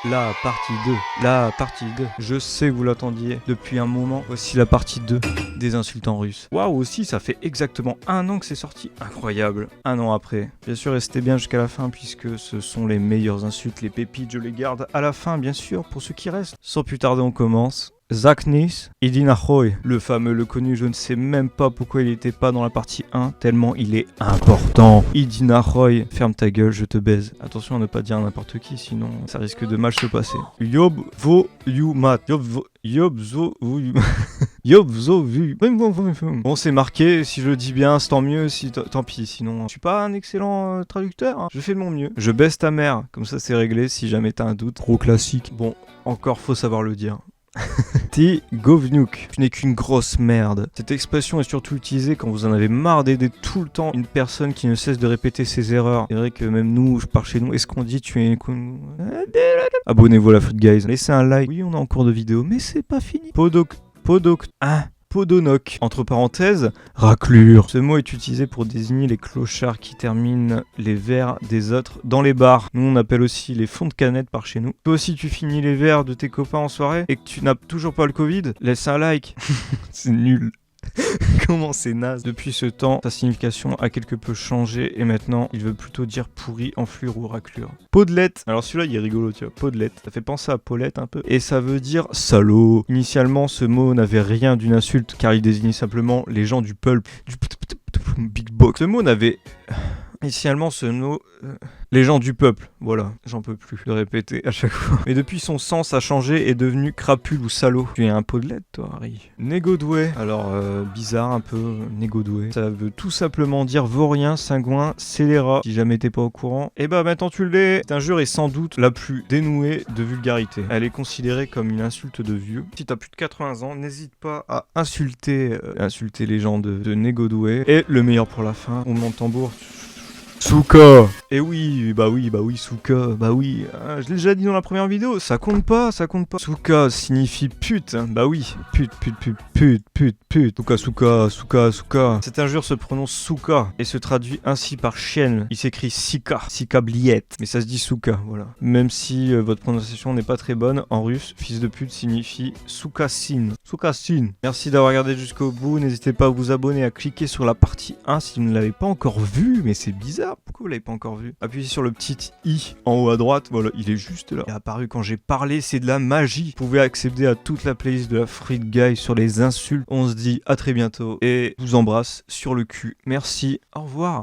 La partie 2, la partie 2. Je sais que vous l'attendiez depuis un moment. Voici la partie 2 des insultes en russe. Waouh, aussi, ça fait exactement 1 an que c'est sorti. Incroyable. 1 an après. Bien sûr, restez bien jusqu'à la fin puisque ce sont les meilleures insultes, les pépites, je les garde à la fin, bien sûr, pour ceux qui restent. Sans plus tarder, on commence. Zaknis, Idinahoy, le fameux, le connu, je ne sais même pas pourquoi il n'était pas dans la partie 1, tellement il est important. Idinahoy, ferme ta gueule, je te baise. Attention à ne pas dire n'importe qui, sinon ça risque de mal se passer. Yob vo yumat, yob zo vu. Bon, c'est marqué, si je le dis bien, c'est tant mieux, si tant pis, sinon je suis pas un excellent traducteur, hein. Je fais de mon mieux. Je baisse ta mère, comme ça c'est réglé si jamais t'as un doute. Trop classique. Bon, encore faut savoir le dire. Ti govnuk, tu n'es qu'une grosse merde. Cette expression est surtout utilisée quand vous en avez marre d'aider tout le temps une personne qui ne cesse de répéter ses erreurs. C'est vrai que même nous, je pars chez nous, est-ce qu'on dit tu es... Abonnez-vous à la Foot Guys, laissez un like. Oui, on est en cours de vidéo, mais c'est pas fini. Podonok, entre parenthèses, raclure. Ce mot est utilisé pour désigner les clochards qui terminent les verres des autres dans les bars. Nous, on appelle aussi les fonds de canette par chez nous. Toi aussi, tu finis les verres de tes copains en soirée et que tu n'as toujours pas le Covid, laisse un like. C'est nul. Comment c'est naze. Depuis ce temps, sa signification a quelque peu changé et maintenant, il veut plutôt dire pourri, enflure ou raclure. Podelette. Alors celui-là, il est rigolo, tu vois. Podelette. Ça fait penser à Paulette un peu. Et ça veut dire salaud. Initialement, ce mot n'avait rien d'une insulte car il désignait simplement les gens du pulp. Du big box. Ce mot n'avait... Initialement, ce mot... les gens du peuple, voilà, j'en peux plus de répéter à chaque fois. Mais depuis, son sens a changé et est devenu crapule ou salaud. Tu es un podelette, toi, Harry. Négodoué. Alors, bizarre un peu, négodoué. Ça veut tout simplement dire vaurien, cingouin, scélérat. Si jamais t'es pas au courant, et bah maintenant tu l'es. Cette injure est sans doute la plus dénouée de vulgarité. Elle est considérée comme une insulte de vieux. Si t'as plus de 80 ans, n'hésite pas à insulter les gens de négodoué. Et le meilleur pour la fin, on monte tambour. Souka. Et oui, Souka, bah oui, je l'ai déjà dit dans la première vidéo, ça compte pas. Souka signifie pute, hein. Bah oui, pute. Souka. Cette injure se prononce souka et se traduit ainsi par chienne. Il s'écrit sika bliette, mais ça se dit souka, voilà. Même si votre prononciation n'est pas très bonne, en russe, fils de pute signifie soukasin. Merci d'avoir regardé jusqu'au bout, n'hésitez pas à vous abonner, à cliquer sur la partie 1 si vous ne l'avez pas encore vue, mais c'est bizarre. Pourquoi vous l'avez pas encore vu? Appuyez sur le petit i en haut à droite, voilà, il est juste là. Il est apparu quand j'ai parlé, c'est de la magie. Vous pouvez accéder à toute la playlist de la Foot Guys sur les insultes. On se dit à très bientôt et je vous embrasse sur le cul. Merci, au revoir.